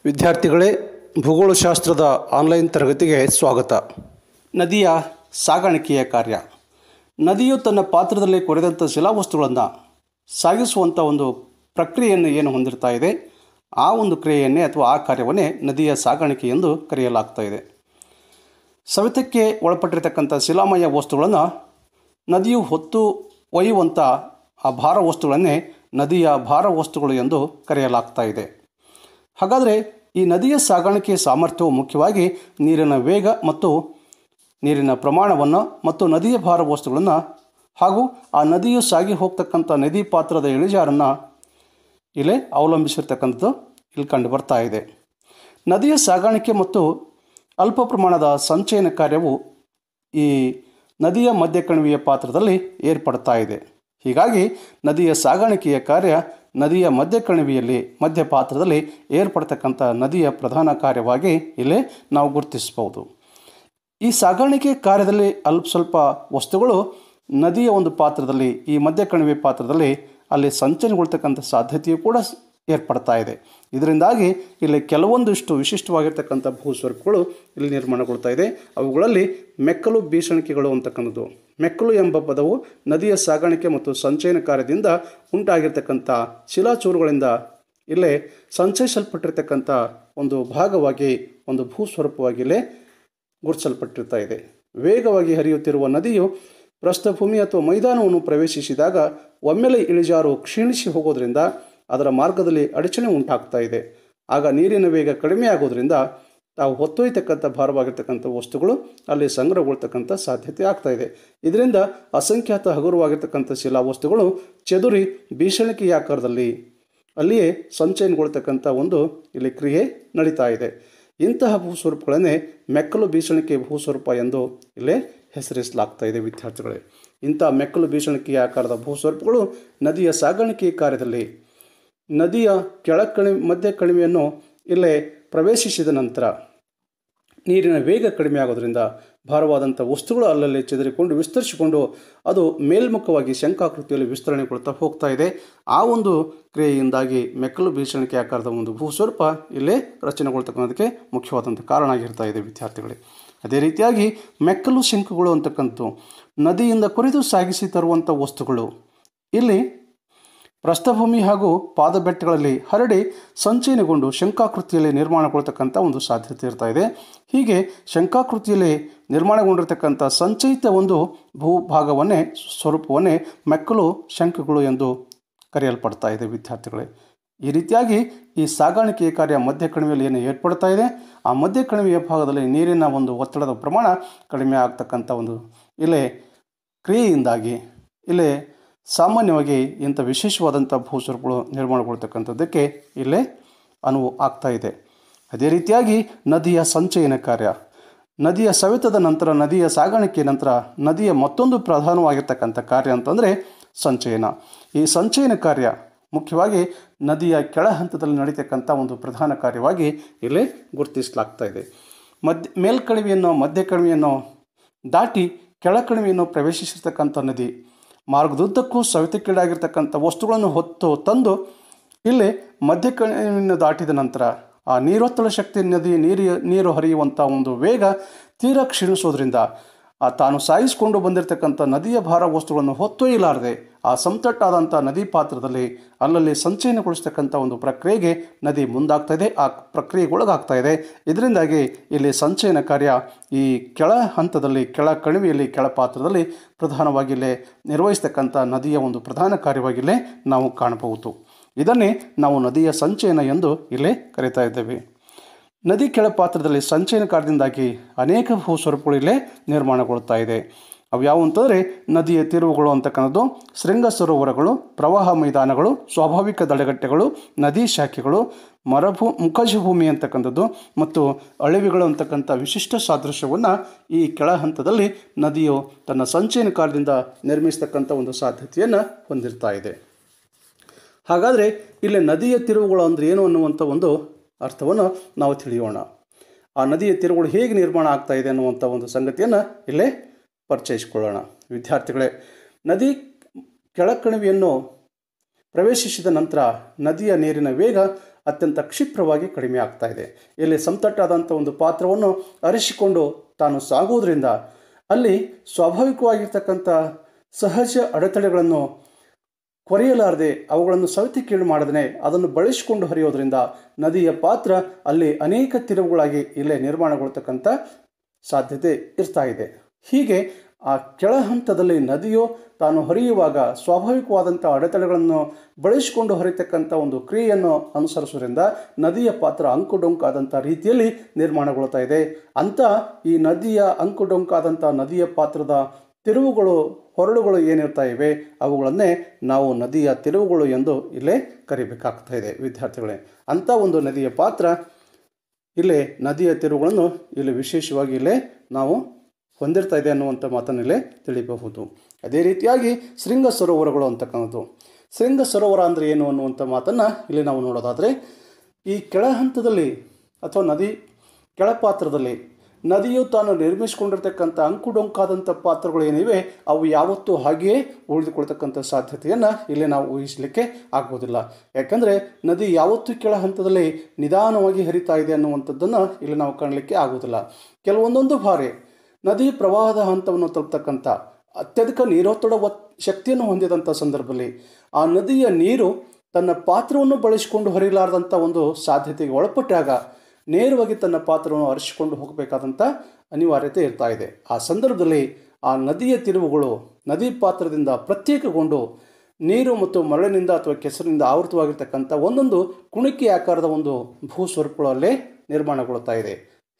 ವಿದ್ಯಾರ್ಥಿಗಳೇ, ಭೂಗೋಳಶಾಸ್ತ್ರದ ಆನ್ಲೈನ್ ತರಗತಿಗೆ ಸ್ವಾಗತ. ನದಿಯ ಸಾಗಾಣಿಕೆಯ ಕಾರ್ಯ. ನದಿಯು ತನ್ನ ಪಾತ್ರದಲ್ಲಿ ಕೊರೆದಂಥ ಶಿಲಾವಸ್ತುಗಳನ್ನು ಸಾಗಿಸುವಂಥ ಒಂದು ಪ್ರಕ್ರಿಯೆಯನ್ನು ಏನು ಹೊಂದಿರ್ತಾ ಇದೆ, ಆ ಒಂದು ಕ್ರಿಯೆಯನ್ನೇ ಅಥವಾ ಆ ಕಾರ್ಯವನ್ನೇ ನದಿಯ ಸಾಗಾಣಿಕೆ ಎಂದು ಕರೆಯಲಾಗ್ತಾ ಇದೆ. ಸವೆತಕ್ಕೆ ಒಳಪಟ್ಟಿರತಕ್ಕಂಥ ಶಿಲಾಮಯ ವಸ್ತುಗಳನ್ನು ನದಿಯು ಹೊತ್ತು ಒಯ್ಯುವಂಥ ಆ ಭಾರ ವಸ್ತುಗಳನ್ನೇ ನದಿಯ ಭಾರ ವಸ್ತುಗಳು ಎಂದು ಕರೆಯಲಾಗ್ತಾ ಇದೆ. ಹಾಗಾದರೆ ಈ ನದಿಯ ಸಾಗಾಣಿಕೆಯ ಸಾಮರ್ಥ್ಯವು ಮುಖ್ಯವಾಗಿ ನೀರಿನ ವೇಗ ಮತ್ತು ನೀರಿನ ಪ್ರಮಾಣವನ್ನು ಮತ್ತು ನದಿಯ ಭಾರ ವಸ್ತುಗಳನ್ನು ಹಾಗೂ ಆ ನದಿಯು ಸಾಗಿ ಹೋಗ್ತಕ್ಕಂಥ ನದಿ ಪಾತ್ರದ ಇಳಿಜಾರನ್ನು ಇಲ್ಲೇ ಅವಲಂಬಿಸಿರ್ತಕ್ಕಂಥದ್ದು ಇಲ್ಲಿ ಕಂಡು ಬರ್ತಾ ಇದೆ. ನದಿಯ ಸಾಗಾಣಿಕೆ ಮತ್ತು ಅಲ್ಪ ಪ್ರಮಾಣದ ಸಂಚಯನ ಕಾರ್ಯವು ಈ ನದಿಯ ಮಧ್ಯ ಕಣಿವೆಯ ಪಾತ್ರದಲ್ಲಿ ಏರ್ಪಡ್ತಾ ಇದೆ. ಹೀಗಾಗಿ ನದಿಯ ಸಾಗಾಣಿಕೆಯ ಕಾರ್ಯ ನದಿಯ ಮಧ್ಯ ಕಣಿವೆಯಲ್ಲಿ ಮಧ್ಯ ಪಾತ್ರದಲ್ಲಿ ಏರ್ಪಡ್ತಕ್ಕಂಥ ನದಿಯ ಪ್ರಧಾನ ಕಾರ್ಯವಾಗಿ ಇಲ್ಲೇ ನಾವು ಗುರುತಿಸಬಹುದು. ಈ ಸಾಗಾಣಿಕೆ ಕಾರ್ಯದಲ್ಲಿ ಸ್ವಲ್ಪ ವಸ್ತುಗಳು ನದಿಯ ಒಂದು ಪಾತ್ರದಲ್ಲಿ ಈ ಮಧ್ಯ ಕಣಿವೆ ಪಾತ್ರದಲ್ಲಿ ಅಲ್ಲಿ ಸಂಚಯನಗೊಳ್ತಕ್ಕಂಥ ಸಾಧ್ಯತೆಯು ಕೂಡ ಏರ್ಪಡ್ತಾ ಇದೆ. ಇದರಿಂದಾಗಿ ಇಲ್ಲಿ ಕೆಲವೊಂದಿಷ್ಟು ವಿಶಿಷ್ಟವಾಗಿರ್ತಕ್ಕಂಥ ಭೂಸ್ವರೂಪಗಳು ಇಲ್ಲಿ ನಿರ್ಮಾಣಗೊಳ್ತಾ ಇದೆ. ಅವುಗಳಲ್ಲಿ ಮೆಕ್ಕಲು ಬೀಸಣಿಕೆಗಳು ಅಂತಕ್ಕಂಥದ್ದು. ಮೆಕ್ಕಲು ಎಂಬ ಪದವು ನದಿಯ ಸಾಗಾಣಿಕೆ ಮತ್ತು ಸಂಚಯನ ಕಾರ್ಯದಿಂದ ಉಂಟಾಗಿರ್ತಕ್ಕಂಥ ಶಿಲಾಚೂರುಗಳಿಂದ ಇಲ್ಲೇ ಸಂಚಯಿಸಲ್ಪಟ್ಟಿರ್ತಕ್ಕಂಥ ಒಂದು ಭಾಗವಾಗಿ ಒಂದು ಭೂಸ್ವರೂಪವಾಗಿ ಇಲ್ಲೇ ಗುರುತಿಸಲ್ಪಟ್ಟಿರ್ತಾ ಇದೆ. ವೇಗವಾಗಿ ಹರಿಯುತ್ತಿರುವ ನದಿಯು ಪ್ರಸ್ಥಭೂಮಿ ಅಥವಾ ಮೈದಾನವನ್ನು ಪ್ರವೇಶಿಸಿದಾಗ ಒಮ್ಮೆಲೆ ಇಳಿಜಾರು ಕ್ಷೀಣಿಸಿ ಹೋಗೋದ್ರಿಂದ ಅದರ ಮಾರ್ಗದಲ್ಲಿ ಅಡಚಣೆ ಉಂಟಾಗ್ತಾ ಇದೆ. ಆಗ ನೀರಿನ ವೇಗ ಕಡಿಮೆ ಆಗೋದ್ರಿಂದ ತಾವು ಹೊತ್ತೊಯ್ಯತಕ್ಕಂಥ ಭಾರವಾಗಿರ್ತಕ್ಕಂಥ ವಸ್ತುಗಳು ಅಲ್ಲಿ ಸಂಗ್ರಹಗೊಳ್ತಕ್ಕಂಥ ಸಾಧ್ಯತೆ ಆಗ್ತಾ ಇದೆ. ಇದರಿಂದ ಅಸಂಖ್ಯಾತ ಹಗುರವಾಗಿರ್ತಕ್ಕಂಥ ಶಿಲಾವಸ್ತುಗಳು ಚದುರಿ ಬೀಸಣಿಕೆಯ ಆಕಾರದಲ್ಲಿ ಅಲ್ಲಿಯೇ ಸಂಚಯನಗೊಳ್ತಕ್ಕಂಥ ಒಂದು ಇಲ್ಲಿ ಕ್ರಿಯೆ ನಡೀತಾ ಇದೆ. ಇಂತಹ ಭೂಸ್ವರೂಪಗಳನ್ನೇ ಮೆಕ್ಕಲು ಬೀಸಣಿಕೆ ಭೂಸ್ವರೂಪ ಎಂದು ಇಲ್ಲೇ ಹೆಸರಿಸಲಾಗ್ತಾ ಇದೆ. ವಿದ್ಯಾರ್ಥಿಗಳೇ, ಇಂಥ ಮೆಕ್ಕಲು ಬೀಸಣಿಕೆಯ ಆಕಾರದ ಭೂಸ್ವರೂಪಗಳು ನದಿಯ ಸಾಗಾಣಿಕೆ ಕಾರ್ಯದಲ್ಲಿ ನದಿಯ ಮಧ್ಯ ಕಣಿವೆಯನ್ನು ಇಲ್ಲೇ ಪ್ರವೇಶಿಸಿದ ನಂತರ ನೀರಿನ ವೇಗ ಕಡಿಮೆ ಆಗೋದ್ರಿಂದ ಭಾರವಾದಂಥ ವಸ್ತುಗಳು ಅಲ್ಲಲ್ಲಿ ಚೆದರಿಕೊಂಡು ವಿಸ್ತರಿಸಿಕೊಂಡು ಅದು ಮೇಲ್ಮುಖವಾಗಿ ಶಂಖಾಕೃತಿಯಲ್ಲಿ ವಿಸ್ತರಣೆಗೊಳ್ತಾ ಹೋಗ್ತಾ ಇದೆ. ಆ ಒಂದು ಕ್ರಿಯೆಯಿಂದಾಗಿ ಮೆಕ್ಕಲು ಬೀಸಣಿಕೆ ಆಕಾರದ ಒಂದು ಭೂಸ್ವರೂಪ ಇಲ್ಲೇ ರಚನೆಗೊಳ್ತಕ್ಕಂಥದಕ್ಕೆ ಮುಖ್ಯವಾದಂಥ ಕಾರಣ ಆಗಿರ್ತಾ ಇದೆ. ವಿದ್ಯಾರ್ಥಿಗಳೇ, ಅದೇ ರೀತಿಯಾಗಿ ಮೆಕ್ಕಲು ಶಂಖುಗಳು ಅಂತಕ್ಕಂಥದ್ದು ನದಿಯಿಂದ ಕೊರೆದು ಸಾಗಿಸಿ ತರುವಂಥ ವಸ್ತುಗಳು ಇಲ್ಲಿ ಪ್ರಸ್ಥಭೂಮಿ ಹಾಗೂ ಪಾದಬೆಟ್ಟಗಳಲ್ಲಿ ಹರಡಿ ಸಂಚಯನಗೊಂಡು ಶಂಖಾಕೃತಿಯಲ್ಲಿ ನಿರ್ಮಾಣಗೊಳ್ತಕ್ಕಂಥ ಒಂದು ಸಾಧ್ಯತೆ ಇರ್ತಾ ಇದೆ. ಹೀಗೆ ಶಂಖಾಕೃತಿಯಲ್ಲಿ ನಿರ್ಮಾಣಗೊಂಡಿರ್ತಕ್ಕಂಥ ಸಂಚಯಿತ ಒಂದು ಭೂಭಾಗವನ್ನೇ ಸ್ವರೂಪವನ್ನೇ ಮೆಕ್ಕಲು ಶಂಖುಗಳು ಎಂದು ಕರೆಯಲ್ಪಡ್ತಾ ಇದೆ. ವಿದ್ಯಾರ್ಥಿಗಳೇ, ಈ ರೀತಿಯಾಗಿ ಈ ಸಾಗಾಣಿಕೆಯ ಕಾರ್ಯ ಮಧ್ಯ ಕಣಿವೆಯಲ್ಲಿ ಏನು ಏರ್ಪಡ್ತಾ ಇದೆ, ಆ ಮಧ್ಯ ಕಣಿವೆಯ ಭಾಗದಲ್ಲಿ ನೀರಿನ ಒಂದು ಒತ್ತಡದ ಪ್ರಮಾಣ ಕಡಿಮೆ ಆಗ್ತಕ್ಕಂಥ ಒಂದು ಇಲ್ಲೇ ಕ್ರಿಯೆಯಿಂದಾಗಿ ಇಲ್ಲೇ ಸಾಮಾನ್ಯವಾಗಿ ಇಂಥ ವಿಶೇಷವಾದಂಥ ಭೂಸ್ವರೂಪಗಳು ನಿರ್ಮಾಣಗೊಳ್ತಕ್ಕಂಥದ್ದಕ್ಕೆ ಇಲ್ಲೇ ಅನುವು ಆಗ್ತಾ ಇದೆ. ಅದೇ ರೀತಿಯಾಗಿ ನದಿಯ ಸಂಚಯನ ಕಾರ್ಯ, ನದಿಯ ಸವೆತದ ನಂತರ ನದಿಯ ಸಾಗಾಣಿಕೆ ನಂತರ ನದಿಯ ಮತ್ತೊಂದು ಪ್ರಧಾನವಾಗಿರ್ತಕ್ಕಂಥ ಕಾರ್ಯ ಅಂತಂದರೆ ಸಂಚಯನ. ಈ ಸಂಚಯನ ಕಾರ್ಯ ಮುಖ್ಯವಾಗಿ ನದಿಯ ಕೆಳ ಹಂತದಲ್ಲಿ ನಡೀತಕ್ಕಂಥ ಒಂದು ಪ್ರಧಾನ ಕಾರ್ಯವಾಗಿ ಇಲ್ಲೇ ಗುರುತಿಸಲಾಗ್ತಾ ಇದೆ. ಮೇಲ್ಕಣಿವೆಯನ್ನು ಮಧ್ಯ ಕಣಿವೆಯನ್ನು ದಾಟಿ ಕೆಳಕಣಿವೆಯನ್ನು ಪ್ರವೇಶಿಸಿರ್ತಕ್ಕಂಥ ನದಿ ಮಾರ್ಗದುದ್ದಕ್ಕೂ ಸವೆತಕ್ಕೀಡಾಗಿರ್ತಕ್ಕಂಥ ವಸ್ತುಗಳನ್ನು ಹೊತ್ತು ತಂದು ಇಲ್ಲಿ ಮಧ್ಯ ಕಣಿವೆಯನ್ನು ದಾಟಿದ ನಂತರ ಆ ನೀರೊತ್ತಡ ಶಕ್ತಿ ನೀರು ಹರಿಯುವಂಥ ಒಂದು ವೇಗ ತೀರಾ ಕ್ಷೀಣಿಸೋದ್ರಿಂದ ತಾನು ಸಾಗಿಸಿಕೊಂಡು ಬಂದಿರತಕ್ಕಂಥ ನದಿಯ ಭಾರ ವಸ್ತುಗಳನ್ನು ಹೊತ್ತೊಯ್ಯಲಾರದೆ ಆ ಸಮತಟ್ಟಾದಂಥ ನದಿ ಪಾತ್ರದಲ್ಲಿ ಅಲ್ಲಲ್ಲಿ ಸಂಚಯನಗೊಳಿಸ್ತಕ್ಕಂಥ ಒಂದು ಪ್ರಕ್ರಿಯೆಗೆ ನದಿ ಮುಂದಾಗ್ತಾ ಇದೆ, ಆ ಪ್ರಕ್ರಿಯೆಗೊಳಗಾಗ್ತಾ ಇದೆ. ಇದರಿಂದಾಗಿ ಇಲ್ಲಿ ಸಂಚಯನ ಕಾರ್ಯ ಈ ಕೆಳ ಹಂತದಲ್ಲಿ ಕೆಳ ಕಣಿವೆಯಲ್ಲಿ ಕೆಳ ಪಾತ್ರದಲ್ಲಿ ಪ್ರಧಾನವಾಗಿ ಇಲ್ಲೇ ನಿರ್ವಹಿಸ್ತಕ್ಕಂಥ ನದಿಯ ಒಂದು ಪ್ರಧಾನ ಕಾರ್ಯವಾಗಿಲ್ಲೇ ನಾವು ಕಾಣಬಹುದು. ಇದನ್ನೇ ನಾವು ನದಿಯ ಸಂಚಯನ ಎಂದು ಇಲ್ಲೇ ಕರೀತಾ ಇದ್ದೇವೆ. ನದಿ ಕೆಳ ಪಾತ್ರದಲ್ಲಿ ಸಂಚಯನ ಕಾರ್ಯದಿಂದಾಗಿ ಅನೇಕ ಭೂಸ್ವರೂಪಗಳು ಇಲ್ಲೇ ನಿರ್ಮಾಣಗೊಳ್ತಾ ಇದೆ. ಅವು ಯಾವುವು ಅಂತಂದರೆ ನದಿಯ ತಿರುವುಗಳು ಅಂತಕ್ಕಂಥದ್ದು, ಶೃಂಗ ಸರೋವರಗಳು, ಪ್ರವಾಹ ಮೈದಾನಗಳು, ಸ್ವಾಭಾವಿಕ ತಡೆಗಟ್ಟೆಗಳು, ನದಿ ಶಾಖೆಗಳು, ಮುಖಜಭೂಮಿ ಅಂತಕ್ಕಂಥದ್ದು ಮತ್ತು ಅಳಿವಿಗಳು ಅಂತಕ್ಕಂಥ ವಿಶಿಷ್ಟ ಸಾದೃಶ್ಯವನ್ನು ಈ ಕೆಳ ಹಂತದಲ್ಲಿ ನದಿಯು ತನ್ನ ಸಂಚಯನ ಕಾರ್ಯದಿಂದ ನಿರ್ಮಿಸ್ತಕ್ಕಂಥ ಒಂದು ಸಾಧ್ಯತೆಯನ್ನು ಹೊಂದಿರ್ತಾ ಇದೆ. ಹಾಗಾದರೆ ಇಲ್ಲಿ ನದಿಯ ತಿರುವುಗಳು ಅಂದರೆ ಏನು ಅನ್ನುವಂಥ ಒಂದು ಅರ್ಥವನ್ನು ನಾವು ತಿಳಿಯೋಣ. ಆ ನದಿಯ ತಿರುವುಗಳು ಹೇಗೆ ನಿರ್ಮಾಣ ಆಗ್ತಾ ಇದೆ ಅನ್ನುವಂಥ ಒಂದು ಸಂಗತಿಯನ್ನು ಇಲ್ಲೇ ಪರಿಚಯಿಸಿಕೊಳ್ಳೋಣ. ವಿದ್ಯಾರ್ಥಿಗಳೇ, ನದಿ ಕೆಳಕಣಿವೆಯನ್ನು ಪ್ರವೇಶಿಸಿದ ನಂತರ ನದಿಯ ನೀರಿನ ವೇಗ ಅತ್ಯಂತ ಕ್ಷಿಪ್ರವಾಗಿ ಕಡಿಮೆ ಆಗ್ತಾ ಇದೆ. ಇಲ್ಲಿ ಸಮತಟ್ಟಾದಂಥ ಒಂದು ಪಾತ್ರವನ್ನು ಅರಿಸಿಕೊಂಡು ತಾನು ಸಾಗುವುದರಿಂದ ಅಲ್ಲಿ ಸ್ವಾಭಾವಿಕವಾಗಿರ್ತಕ್ಕಂಥ ಸಹಜ ಅಡೆತಡೆಗಳನ್ನು ಕೊರೆಯಲಾರದೆ ಅವುಗಳನ್ನು ಸವೆತಿ ಕೀಳು ಮಾಡದೇ ಅದನ್ನು ಬಳಸಿಕೊಂಡು ಹರಿಯೋದ್ರಿಂದ ನದಿಯ ಪಾತ್ರ ಅಲ್ಲಿ ಅನೇಕ ತಿರುವುಗಳಾಗಿ ಇಲ್ಲೇ ನಿರ್ಮಾಣಗೊಳ್ತಕ್ಕಂಥ ಸಾಧ್ಯತೆ ಇರ್ತಾ ಇದೆ. ಹೀಗೆ ಆ ಕೆಳ ಹಂತದಲ್ಲಿ ನದಿಯು ತಾನು ಹರಿಯುವಾಗ ಸ್ವಾಭಾವಿಕವಾದಂಥ ಅಡೆತಡೆಗಳನ್ನು ಬಳಸಿಕೊಂಡು ಹರಿತಕ್ಕಂಥ ಒಂದು ಕ್ರಿಯೆಯನ್ನು ಅನುಸರಿಸೋದ್ರಿಂದ ನದಿಯ ಪಾತ್ರ ಅಂಕುಡೊಂಕಾದಂಥ ರೀತಿಯಲ್ಲಿ ನಿರ್ಮಾಣಗೊಳ್ತಾ ಇದೆ. ಅಂಥ ಈ ನದಿಯ ಅಂಕುಡೊಂಕಾದಂಥ ನದಿಯ ಪಾತ್ರದ ತಿರುವುಗಳು ಹೊರಳುಗಳು ಏನಿರ್ತಾ ಇವೆ ಅವುಗಳನ್ನೇ ನಾವು ನದಿಯ ತಿರುವುಗಳು ಎಂದು ಇಲ್ಲೇ ಕರಿಬೇಕಾಗ್ತಾ ಇದೆ ವಿದ್ಯಾರ್ಥಿಗಳೇ. ಅಂಥ ಒಂದು ನದಿಯ ಪಾತ್ರ ಇಲ್ಲೇ ನದಿಯ ತಿರುವುಗಳನ್ನು ಇಲ್ಲಿ ವಿಶೇಷವಾಗಿ ಇಲ್ಲೇ ನಾವು ಹೊಂದಿರ್ತಾ ಇದೆ ಅನ್ನುವಂಥ ಮಾತನ್ನು ಇಲ್ಲೇ ತಿಳಿಯಬಹುದು. ಅದೇ ರೀತಿಯಾಗಿ ಶೃಂಗ ಸರೋವರಗಳು ಅಂತಕ್ಕಂಥದ್ದು. ಶೃಂಗ ಸರೋವರ ಅಂದರೆ ಏನು ಅನ್ನುವಂಥ ಮಾತನ್ನು ಇಲ್ಲಿ ನಾವು ನೋಡೋದಾದರೆ, ಈ ಕೆಳ ಹಂತದಲ್ಲಿ ಅಥವಾ ನದಿ ಕೆಳಪಾತ್ರದಲ್ಲಿ ನದಿಯು ತಾನು ನಿರ್ಮಿಸಿಕೊಂಡಿರ್ತಕ್ಕಂಥ ಅಂಕುಡೊಂಕಾದಂಥ ಪಾತ್ರಗಳು ಏನಿವೆ ಅವು ಯಾವತ್ತೂ ಹಾಗೆಯೇ ಉಳಿದುಕೊಳ್ತಕ್ಕಂಥ ಸಾಧ್ಯತೆಯನ್ನು ಇಲ್ಲಿ ನಾವು ಊಹಿಸಲಿಕ್ಕೆ ಆಗೋದಿಲ್ಲ. ಯಾಕಂದರೆ ನದಿ ಯಾವತ್ತೂ ಕೆಳ ಹಂತದಲ್ಲಿ ನಿಧಾನವಾಗಿ ಹರಿತಾ ಇದೆ ಅನ್ನುವಂಥದ್ದನ್ನು ಇಲ್ಲಿ ನಾವು ಕಾಣಲಿಕ್ಕೆ ಆಗೋದಿಲ್ಲ. ಕೆಲವೊಂದೊಂದು ಬಾರಿ ನದಿ ಪ್ರವಾಹದ ಹಂತವನ್ನು ತಲುಪ್ತಕ್ಕಂಥ ಅತ್ಯಧಿಕ ನೀರೊತ್ತಡ ಶಕ್ತಿಯನ್ನು ಹೊಂದಿದಂಥ ಸಂದರ್ಭದಲ್ಲಿ ಆ ನದಿಯ ನೀರು ತನ್ನ ಪಾತ್ರವನ್ನು ಬಳಸಿಕೊಂಡು ಹರಿಲಾರದಂಥ ಒಂದು ಸಾಧ್ಯತೆಗೆ ಒಳಪಟ್ಟಾಗ ನೇರವಾಗಿ ತನ್ನ ಪಾತ್ರವನ್ನು ಹರಿಸಿಕೊಂಡು ಹೋಗಬೇಕಾದಂಥ ಅನಿವಾರ್ಯತೆ ಇರ್ತಾ ಇದೆ. ಆ ಸಂದರ್ಭದಲ್ಲಿ ಆ ನದಿಯ ತಿರುವುಗಳು ನದಿ ಪಾತ್ರದಿಂದ ಪ್ರತ್ಯೇಕಗೊಂಡು ನೀರು ಮತ್ತು ಮರಳಿನಿಂದ ಅಥವಾ ಕೆಸರಿನಿಂದ ಆವೃತವಾಗಿರ್ತಕ್ಕಂಥ ಒಂದೊಂದು ಕುಣಿಕೆ ಆಕಾರದ ಒಂದು ಭೂಸ್ವರೂಪಗಳು ಅಲ್ಲೇ ನಿರ್ಮಾಣಗೊಳ್ತಾ ಇದೆ.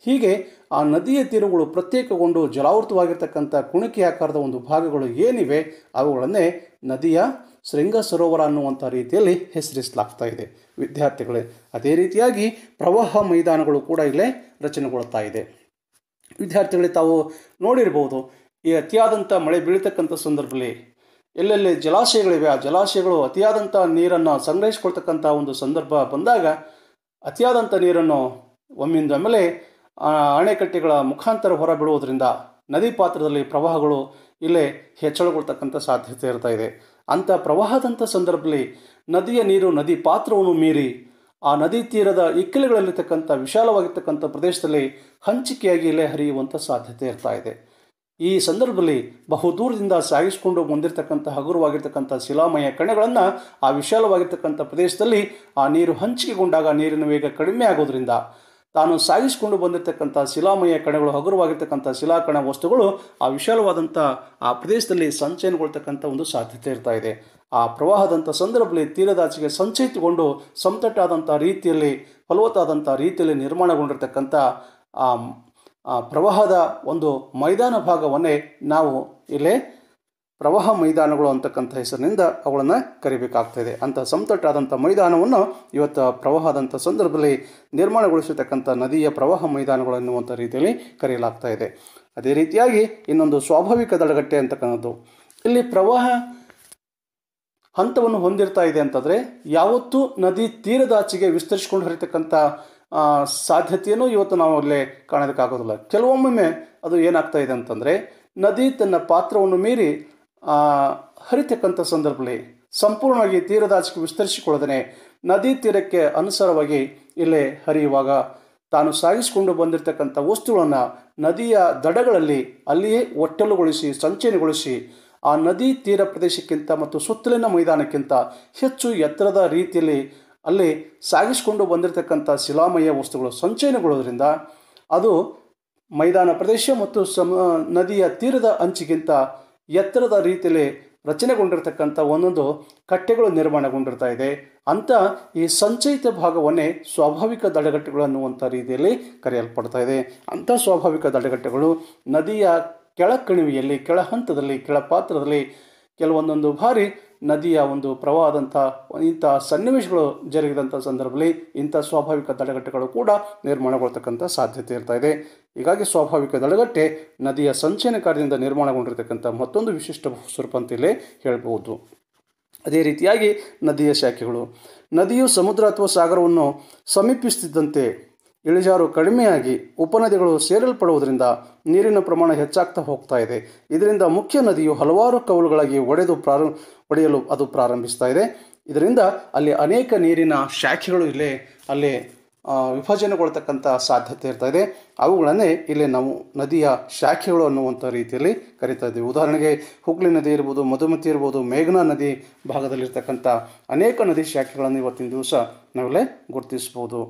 ಹೀಗೆ ಆ ನದಿಯ ತೀರುಗಳು ಪ್ರತ್ಯೇಕಗೊಂಡು ಜಲಾವೃತವಾಗಿರ್ತಕ್ಕಂಥ ಕುಣಿಕೆ ಆಕಾರದ ಒಂದು ಭಾಗಗಳು ಏನಿವೆ ಅವುಗಳನ್ನೇ ನದಿಯ ಶೃಂಗ ಸರೋವರ ಅನ್ನುವಂಥ ರೀತಿಯಲ್ಲಿ ಹೆಸರಿಸಲಾಗ್ತಾ ಇದೆ ವಿದ್ಯಾರ್ಥಿಗಳೇ. ಅದೇ ರೀತಿಯಾಗಿ ಪ್ರವಾಹ ಮೈದಾನಗಳು ಕೂಡ ಇಲ್ಲೇ ರಚನೆಗೊಳ್ತಾ ಇದೆ ವಿದ್ಯಾರ್ಥಿಗಳೇ. ತಾವು ನೋಡಿರ್ಬೋದು, ಈ ಅತಿಯಾದಂಥ ಮಳೆ ಬೀಳ್ತಕ್ಕಂಥ ಸಂದರ್ಭದಲ್ಲಿ ಎಲ್ಲೆಲ್ಲಿ ಜಲಾಶಯಗಳಿವೆ ಆ ಜಲಾಶಯಗಳು ಅತಿಯಾದಂಥ ನೀರನ್ನು ಸಂಗ್ರಹಿಸ್ಕೊಳ್ತಕ್ಕಂಥ ಒಂದು ಸಂದರ್ಭ ಬಂದಾಗ ಅತಿಯಾದಂಥ ನೀರನ್ನು ಒಮ್ಮಿಂದೊಮ್ಮೆಲೆ ಅಣೆಕಟ್ಟೆಗಳ ಮುಖಾಂತರ ಹೊರಬಿಡುವುದರಿಂದ ನದಿ ಪಾತ್ರದಲ್ಲಿ ಪ್ರವಾಹಗಳು ಇಲ್ಲೇ ಹೆಚ್ಚಳಗೊಳ್ತಕ್ಕಂಥ ಸಾಧ್ಯತೆ ಇರ್ತಾ ಇದೆ. ಅಂಥ ಪ್ರವಾಹದಂಥ ಸಂದರ್ಭದಲ್ಲಿ ನದಿಯ ನೀರು ನದಿ ಪಾತ್ರವನ್ನು ಮೀರಿ ಆ ನದಿ ತೀರದ ಇಕ್ಕೆಲುಗಳಲ್ಲಿರ್ತಕ್ಕಂಥ ವಿಶಾಲವಾಗಿರ್ತಕ್ಕಂಥ ಪ್ರದೇಶದಲ್ಲಿ ಹಂಚಿಕೆಯಾಗಿ ಇಲ್ಲೇ ಹರಿಯುವಂಥ ಸಾಧ್ಯತೆ ಇರ್ತಾ ಇದೆ. ಈ ಸಂದರ್ಭದಲ್ಲಿ ಬಹುದೂರದಿಂದ ಸಾಗಿಸಿಕೊಂಡು ಬಂದಿರತಕ್ಕಂಥ ಹಗುರವಾಗಿರ್ತಕ್ಕಂಥ ಶಿಲಾಮಯ ಕಣಗಳನ್ನು ಆ ವಿಶಾಲವಾಗಿರ್ತಕ್ಕಂಥ ಪ್ರದೇಶದಲ್ಲಿ ಆ ನೀರು ಹಂಚಿಕೆಗೊಂಡಾಗ ನೀರಿನ ವೇಗ ಕಡಿಮೆ ಆಗೋದ್ರಿಂದ ತಾನು ಸಾಗಿಸಿಕೊಂಡು ಬಂದಿರತಕ್ಕಂಥ ಶಿಲಾಮಯ ಕಣಗಳು ಹಗುರವಾಗಿರ್ತಕ್ಕಂಥ ಶಿಲಾಕಣ ವಸ್ತುಗಳು ಆ ವಿಶಾಲವಾದಂಥ ಆ ಪ್ರದೇಶದಲ್ಲಿ ಸಂಚಯನಗೊಳ್ತಕ್ಕಂಥ ಒಂದು ಸಾಧ್ಯತೆ ಇರ್ತಾ ಇದೆ. ಆ ಪ್ರವಾಹದಂಥ ಸಂದರ್ಭದಲ್ಲಿ ತೀರದಾಚೆಗೆ ಸಂಚಯಿತಗೊಂಡು ಸಮತಟ್ಟಾದಂಥ ರೀತಿಯಲ್ಲಿ ಫಲವತ್ತಾದಂಥ ರೀತಿಯಲ್ಲಿ ನಿರ್ಮಾಣಗೊಂಡಿರ್ತಕ್ಕಂಥ ಆ ಪ್ರವಾಹದ ಒಂದು ಮೈದಾನ ಭಾಗವನ್ನೇ ನಾವು ಇಲ್ಲೇ ಪ್ರವಾಹ ಮೈದಾನಗಳು ಅಂತಕ್ಕಂಥ ಹೆಸರಿನಿಂದ ಅವುಗಳನ್ನು ಕರಿಬೇಕಾಗ್ತಾಯಿದೆ. ಅಂಥ ಸಮತಟ್ಟಾದಂಥ ಮೈದಾನವನ್ನು ಇವತ್ತು ಪ್ರವಾಹದಂಥ ಸಂದರ್ಭದಲ್ಲಿ ನಿರ್ಮಾಣಗೊಳಿಸಿರ್ತಕ್ಕಂಥ ನದಿಯ ಪ್ರವಾಹ ಮೈದಾನಗಳು ಎನ್ನುವಂಥ ರೀತಿಯಲ್ಲಿ ಕರೆಯಲಾಗ್ತಾ ಇದೆ. ಅದೇ ರೀತಿಯಾಗಿ ಇನ್ನೊಂದು ಸ್ವಾಭಾವಿಕ ತಡೆಗಟ್ಟೆ ಅಂತಕ್ಕಂಥದ್ದು. ಇಲ್ಲಿ ಪ್ರವಾಹ ಹಂತವನ್ನು ಹೊಂದಿರ್ತಾ ಇದೆ ಅಂತಂದರೆ ಯಾವತ್ತೂ ನದಿ ತೀರದಾಚೆಗೆ ವಿಸ್ತರಿಸಿಕೊಂಡು ಹರಿತಕ್ಕಂಥ ಸಾಧ್ಯತೆಯನ್ನು ಇವತ್ತು ನಾವು ಅಲ್ಲೇ ಕಾಣೋದಕ್ಕಾಗೋದಿಲ್ಲ. ಕೆಲವೊಮ್ಮೆ ಅದು ಏನಾಗ್ತಾ ಇದೆ ಅಂತಂದರೆ ನದಿ ತನ್ನ ಪಾತ್ರವನ್ನು ಮೀರಿ ಹರಿತಕ್ಕಂಥ ಸಂದರ್ಭದಲ್ಲಿ ಸಂಪೂರ್ಣವಾಗಿ ತೀರದಾಚೆಗೆ ವಿಸ್ತರಿಸಿಕೊಳ್ಳದೇ ನದಿ ತೀರಕ್ಕೆ ಅನುಸಾರವಾಗಿ ಇಲ್ಲೇ ಹರಿಯುವಾಗ ತಾನು ಸಾಗಿಸಿಕೊಂಡು ಬಂದಿರತಕ್ಕಂಥ ವಸ್ತುಗಳನ್ನು ನದಿಯ ದಡಗಳಲ್ಲಿ ಅಲ್ಲಿಯೇ ಒಟ್ಟಲುಗೊಳಿಸಿ ಸಂಚಯನಗೊಳಿಸಿ ಆ ನದಿ ತೀರ ಪ್ರದೇಶಕ್ಕಿಂತ ಮತ್ತು ಸುತ್ತಲಿನ ಮೈದಾನಕ್ಕಿಂತ ಹೆಚ್ಚು ಎತ್ತರದ ರೀತಿಯಲ್ಲಿ ಅಲ್ಲಿ ಸಾಗಿಸಿಕೊಂಡು ಬಂದಿರತಕ್ಕಂಥ ಶಿಲಾಮಯ ವಸ್ತುಗಳು ಸಂಚಯನಗೊಳ್ಳೋದ್ರಿಂದ ಅದು ಮೈದಾನ ಪ್ರದೇಶ ಮತ್ತು ನದಿಯ ತೀರದ ಅಂಚಿಗಿಂತ ಎತ್ತರದ ರೀತಿಯಲ್ಲಿ ರಚನೆಗೊಂಡಿರ್ತಕ್ಕಂಥ ಒಂದೊಂದು ಕಟ್ಟೆಗಳು ನಿರ್ಮಾಣಗೊಂಡಿರ್ತಾ ಇದೆ. ಅಂಥ ಈ ಸಂಚಯಿತ ಭಾಗವನ್ನೇ ಸ್ವಾಭಾವಿಕ ತಡೆಗಟ್ಟೆಗಳು ಅನ್ನುವಂಥ ರೀತಿಯಲ್ಲಿ ಕರೆಯಲ್ಪಡ್ತಾ ಇದೆ. ಅಂಥ ಸ್ವಾಭಾವಿಕ ತಡೆಗಟ್ಟೆಗಳು ನದಿಯ ಕೆಳಕಣಿವೆಯಲ್ಲಿ ಕೆಳ ಹಂತದಲ್ಲಿ ಕೆಳ ಪಾತ್ರದಲ್ಲಿ ಕೆಲವೊಂದೊಂದು ಬಾರಿ ನದಿಯ ಒಂದು ಪ್ರವಾಹದಂಥ ಇಂಥ ಸನ್ನಿವೇಶಗಳು ಜರುಗಿದಂಥ ಸಂದರ್ಭದಲ್ಲಿ ಇಂಥ ಸ್ವಾಭಾವಿಕ ತಡೆಗಟ್ಟೆಗಳು ಕೂಡ ನಿರ್ಮಾಣಗೊಳ್ತಕ್ಕಂಥ ಸಾಧ್ಯತೆ ಇರ್ತಾ ಇದೆ. ಹೀಗಾಗಿ ಸ್ವಾಭಾವಿಕ ತಡೆಗಟ್ಟೆ ನದಿಯ ಸಂಚಯನ ಕಾರ್ಯದಿಂದ ನಿರ್ಮಾಣಗೊಂಡಿರ್ತಕ್ಕಂಥ ಮತ್ತೊಂದು ವಿಶಿಷ್ಟ ಸ್ವರೂಪ ಅಂತಲೇ ಹೇಳ್ಬೋದು. ಅದೇ ರೀತಿಯಾಗಿ ನದಿಯ ಶಾಖೆಗಳು. ನದಿಯು ಸಮುದ್ರ ಅಥವಾ ಸಾಗರವನ್ನು ಸಮೀಪಿಸುತ್ತಿದ್ದಂತೆ ಇಳಿಜಾರು ಕಡಿಮೆಯಾಗಿ ಉಪನದಿಗಳು ಸೇರಲ್ಪಡುವುದರಿಂದ ನೀರಿನ ಪ್ರಮಾಣ ಹೆಚ್ಚಾಗ್ತಾ ಹೋಗ್ತಾ ಇದೆ. ಇದರಿಂದ ಮುಖ್ಯ ನದಿಯು ಹಲವಾರು ಕವಲುಗಳಾಗಿ ಒಡೆಯಲು ಅದು ಪ್ರಾರಂಭಿಸ್ತಾ ಇದೆ. ಇದರಿಂದ ಅಲ್ಲಿ ಅನೇಕ ನೀರಿನ ಶಾಖೆಗಳು ಇಲ್ಲಿ ಅಲ್ಲಿ ವಿಭಜನೆಗೊಳ್ತಕ್ಕಂಥ ಸಾಧ್ಯತೆ ಇರ್ತಾ ಇದೆ. ಅವುಗಳನ್ನೇ ಇಲ್ಲಿ ನಾವು ನದಿಯ ಶಾಖೆಗಳು ಅನ್ನುವಂಥ ರೀತಿಯಲ್ಲಿ ಕರಿತಾ ಇದ್ದೀವಿ. ಉದಾಹರಣೆಗೆ ಹುಗ್ಲಿ ನದಿ ಇರ್ಬೋದು, ಮಧುಮತಿ ಇರ್ಬೋದು, ಮೇಘನಾ ನದಿ ಭಾಗದಲ್ಲಿರ್ತಕ್ಕಂಥ ಅನೇಕ ನದಿ ಶಾಖೆಗಳನ್ನು ಇವತ್ತಿನ ದಿವಸ ನಾವಿಲ್ಲೇ ಗುರುತಿಸ್ಬೋದು.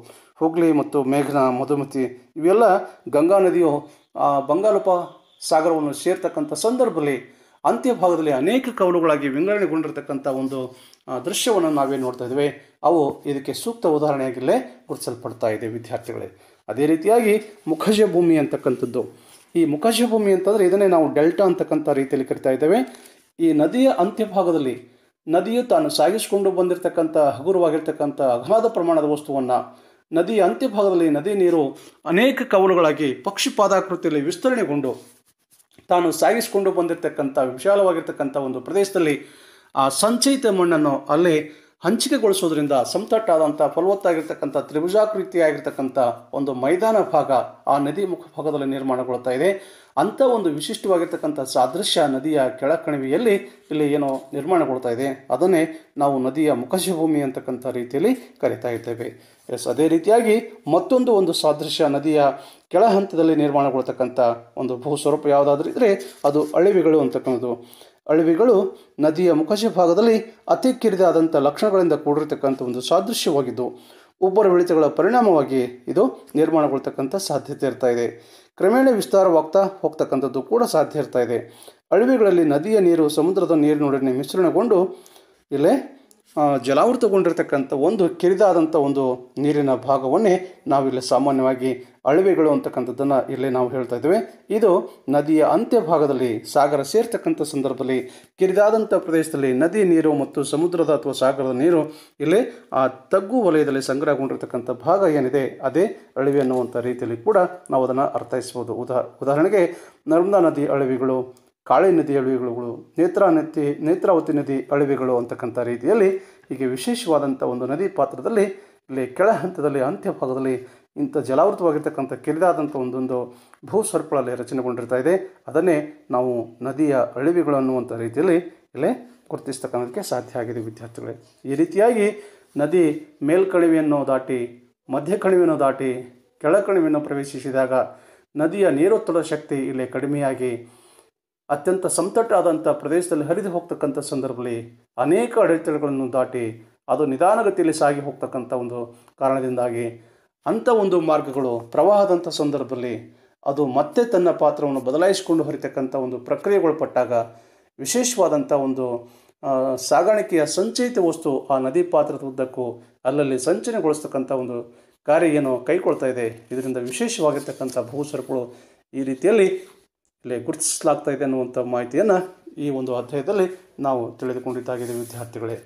ಹುಗ್ಲಿ ಮತ್ತು ಮೇಘನಾ, ಮಧುಮತಿ ಇವೆಲ್ಲ ಗಂಗಾ ನದಿಯು ಬಂಗಾಳೋಪ ಸಾಗರವನ್ನು ಸೇರ್ತಕ್ಕಂಥ ಸಂದರ್ಭದಲ್ಲಿ ಅಂತ್ಯಭಾಗದಲ್ಲಿ ಅನೇಕ ಕವಲುಗಳಾಗಿ ವಿಂಗಡಣೆಗೊಂಡಿರ್ತಕ್ಕಂಥ ಒಂದು ದೃಶ್ಯವನ್ನು ನಾವೇ ನೋಡ್ತಾ ಇದ್ದೇವೆ. ಅವು ಇದಕ್ಕೆ ಸೂಕ್ತ ಉದಾಹರಣೆಯಾಗಿಲ್ಲೇ ಗುರುತಿಸಲ್ಪಡ್ತಾ ಇದೆ ವಿದ್ಯಾರ್ಥಿಗಳೇ. ಅದೇ ರೀತಿಯಾಗಿ ಮುಖಜ ಭೂಮಿ ಅಂತಕ್ಕಂಥದ್ದು. ಈ ಮುಖಜ ಭೂಮಿ ಅಂತಂದರೆ ಇದನ್ನೇ ನಾವು ಡೆಲ್ಟಾ ಅಂತಕ್ಕಂಥ ರೀತಿಯಲ್ಲಿ ಕರಿತಾ ಇದ್ದೇವೆ. ಈ ನದಿಯ ಅಂತ್ಯಭಾಗದಲ್ಲಿ ನದಿಯು ತಾನು ಸಾಗಿಸಿಕೊಂಡು ಬಂದಿರತಕ್ಕಂಥ ಹಗುರವಾಗಿರ್ತಕ್ಕಂಥ ಅಗಾಧ ಪ್ರಮಾಣದ ವಸ್ತುವನ್ನು ನದಿಯ ಅಂತ್ಯಭಾಗದಲ್ಲಿ ನದಿ ನೀರು ಅನೇಕ ಕವಲುಗಳಾಗಿ ಪಕ್ಷಿಪಾದಾಕೃತಿಯಲ್ಲಿ ವಿಸ್ತರಣೆಗೊಂಡು ತಾನು ಸಾಗಿಸಿಕೊಂಡು ಬಂದಿರತಕ್ಕಂಥ ವಿಶಾಲವಾಗಿರ್ತಕ್ಕಂಥ ಒಂದು ಪ್ರದೇಶದಲ್ಲಿ ಆ ಸಂಚಯಿತ ಮಣ್ಣನ್ನು ಅಲ್ಲಿ ಹಂಚಿಕೆಗೊಳಿಸೋದ್ರಿಂದ ಸಮತಟ್ಟಾದಂಥ ಫಲವತ್ತಾಗಿರ್ತಕ್ಕಂಥ ತ್ರಿಭುಜಾಕೃತಿಯಾಗಿರ್ತಕ್ಕಂಥ ಒಂದು ಮೈದಾನ ಭಾಗ ಆ ನದಿ ಮುಖಭಾಗದಲ್ಲಿ ನಿರ್ಮಾಣಗೊಳ್ತಾ ಇದೆ. ಅಂಥ ಒಂದು ವಿಶಿಷ್ಟವಾಗಿರ್ತಕ್ಕಂಥ ಸಾದೃಶ್ಯ ನದಿಯ ಕೆಳಕಣಿವೆಯಲ್ಲಿ ಇಲ್ಲಿ ಏನೋ ನಿರ್ಮಾಣಗೊಳ್ತಾ ಇದೆ. ಅದನ್ನೇ ನಾವು ನದಿಯ ಮುಖಜ ಭೂಮಿ ಅಂತಕ್ಕಂಥ ರೀತಿಯಲ್ಲಿ ಕರಿತಾ ಇದ್ದೇವೆ. ಅದೇ ರೀತಿಯಾಗಿ ಮತ್ತೊಂದು ಒಂದು ಸಾದೃಶ್ಯ ನದಿಯ ಕೆಳ ಹಂತದಲ್ಲಿ ನಿರ್ಮಾಣಗೊಳ್ತಕ್ಕಂಥ ಒಂದು ಭೂ ಸ್ವರೂಪ ಯಾವುದಾದ್ರೂ ಇದ್ದರೆ ಅದು ಅಳಿವಿಗಳು ಅಂತಕ್ಕಂಥದ್ದು. ಅಳಿವಿಗಳು ನದಿಯ ಮುಖಜ ಭಾಗದಲ್ಲಿ ಅತಿ ಕಿರಿದಾದಂಥ ಲಕ್ಷಣಗಳಿಂದ ಕೂಡಿರ್ತಕ್ಕಂಥ ಒಂದು ಸಾದೃಶ್ಯವಾಗಿದ್ದು ಉಬ್ಬರವಿಳಿತಗಳ ಪರಿಣಾಮವಾಗಿ ಇದು ನಿರ್ಮಾಣಗೊಳ್ತಕ್ಕಂಥ ಸಾಧ್ಯತೆ ಇರ್ತಾ ಇದೆ. ಕ್ರಮೇಣ ವಿಸ್ತಾರವಾಗ್ತಾ ಹೋಗ್ತಕ್ಕಂಥದ್ದು ಕೂಡ ಸಾಧ್ಯ ಇರ್ತಾ ಇದೆ. ಅಳಿವಿಗಳಲ್ಲಿ ನದಿಯ ನೀರು ಸಮುದ್ರದ ನೀರಿನೊಡನೆ ಮಿಶ್ರಣಗೊಂಡು ಇಲ್ಲೇ ಜಲಾವೃತಗೊಂಡಿರ್ತಕ್ಕಂಥ ಒಂದು ಕಿರಿದಾದಂಥ ಒಂದು ನೀರಿನ ಭಾಗವನ್ನೇ ನಾವಿಲ್ಲಿ ಸಾಮಾನ್ಯವಾಗಿ ಅಳಿವೆಗಳು ಅಂತಕ್ಕಂಥದ್ದನ್ನು ಇಲ್ಲಿ ನಾವು ಹೇಳ್ತಾ ಇದ್ದೇವೆ. ಇದು ನದಿಯ ಅಂತ್ಯಭಾಗದಲ್ಲಿ ಸಾಗರ ಸೇರ್ತಕ್ಕಂಥ ಸಂದರ್ಭದಲ್ಲಿ ಕಿರಿದಾದಂಥ ಪ್ರದೇಶದಲ್ಲಿ ನದಿ ನೀರು ಮತ್ತು ಸಮುದ್ರದ ಅಥವಾ ಸಾಗರದ ನೀರು ಇಲ್ಲಿ ಆ ತಗ್ಗು ವಲಯದಲ್ಲಿ ಸಂಗ್ರಹಗೊಂಡಿರ್ತಕ್ಕಂಥ ಭಾಗ ಏನಿದೆ ಅದೇ ಅಳಿವೆ ಅನ್ನುವಂಥ ರೀತಿಯಲ್ಲಿ ಕೂಡ ನಾವು ಅದನ್ನು ಅರ್ಥೈಸ್ಬೋದು. ಉದಾಹರಣೆಗೆ ನರ್ಮದಾ ನದಿ ಅಳಿವೆಗಳು, ಕಾಳಿ ನದಿ ಅಳಿವೆಗಳು, ನೇತ್ರಾವತಿ ನದಿ ಅಳಿವೆಗಳು ಅಂತಕ್ಕಂಥ ರೀತಿಯಲ್ಲಿ ಹೀಗೆ ವಿಶೇಷವಾದಂಥ ಒಂದು ನದಿ ಪಾತ್ರದಲ್ಲಿ ಇಲ್ಲಿ ಕೆಳ ಹಂತದಲ್ಲಿ ಅಂತ್ಯಭಾಗದಲ್ಲಿ ಇಂಥ ಜಲಾವೃತವಾಗಿರ್ತಕ್ಕಂಥ ಕಿರಿದಾದಂಥ ಒಂದೊಂದು ಭೂ ಸ್ವರೂಪಗಳಲ್ಲಿ ರಚನೆಗೊಂಡಿರ್ತಾ ಇದೆ. ಅದನ್ನೇ ನಾವು ನದಿಯ ಅಳಿವೆಗಳು ಅನ್ನುವಂಥ ರೀತಿಯಲ್ಲಿ ಇಲ್ಲೇ ಗುರುತಿಸ್ತಕ್ಕಂಥಕ್ಕೆ ಸಾಧ್ಯ ಆಗಿದೆ ವಿದ್ಯಾರ್ಥಿಗಳೇ. ಈ ರೀತಿಯಾಗಿ ನದಿ ಮೇಲ್ಕಣಿವೆಯನ್ನು ದಾಟಿ ಮಧ್ಯ ಕಣಿವೆಯನ್ನು ದಾಟಿ ಕೆಳಕಣಿವೆಯನ್ನು ಪ್ರವೇಶಿಸಿದಾಗ ನದಿಯ ನೀರೊತ್ತಡ ಶಕ್ತಿ ಇಲ್ಲಿ ಕಡಿಮೆಯಾಗಿ ಅತ್ಯಂತ ಸಮತಟ್ಟಾದಂಥ ಪ್ರದೇಶದಲ್ಲಿ ಹರಿದು ಹೋಗ್ತಕ್ಕಂಥ ಸಂದರ್ಭದಲ್ಲಿ ಅನೇಕ ಅಡೆತಡೆಗಳನ್ನು ದಾಟಿ ಅದು ನಿಧಾನಗತಿಯಲ್ಲಿ ಸಾಗಿ ಹೋಗ್ತಕ್ಕಂಥ ಒಂದು ಕಾರಣದಿಂದಾಗಿ ಅಂಥ ಒಂದು ಮಾರ್ಗಗಳು ಪ್ರವಾಹದಂಥ ಸಂದರ್ಭದಲ್ಲಿ ಅದು ಮತ್ತೆ ತನ್ನ ಪಾತ್ರವನ್ನು ಬದಲಾಯಿಸಿಕೊಂಡು ಹರಿತಕ್ಕಂಥ ಒಂದು ಪ್ರಕ್ರಿಯೆಗೊಳಪಟ್ಟಾಗ ವಿಶೇಷವಾದಂಥ ಒಂದು ಸಾಗಾಣಿಕೆಯ ಸಂಚಯಿತ ವಸ್ತು ಆ ನದಿ ಪಾತ್ರದ ಉದ್ದಕ್ಕೂ ಅಲ್ಲಲ್ಲಿ ಸಂಚಲನಗೊಳಿಸ್ತಕ್ಕಂಥ ಒಂದು ಕಾರ್ಯ ಏನು ಕೈಗೊಳ್ತಾ ಇದೆ. ಇದರಿಂದ ವಿಶೇಷವಾಗಿರ್ತಕ್ಕಂಥ ಭೂಸ್ವರೂಪಗಳು ಈ ರೀತಿಯಲ್ಲಿ ಇಲ್ಲಿ ಗುರುತಿಸಲಾಗ್ತಾ ಇದೆ ಅನ್ನುವಂಥ ಮಾಹಿತಿಯನ್ನು ಈ ಒಂದು ಅಧ್ಯಾಯದಲ್ಲಿ ನಾವು ತಿಳಿದುಕೊಂಡಿದ್ದಾಗಿದೆ ವಿದ್ಯಾರ್ಥಿಗಳೇ.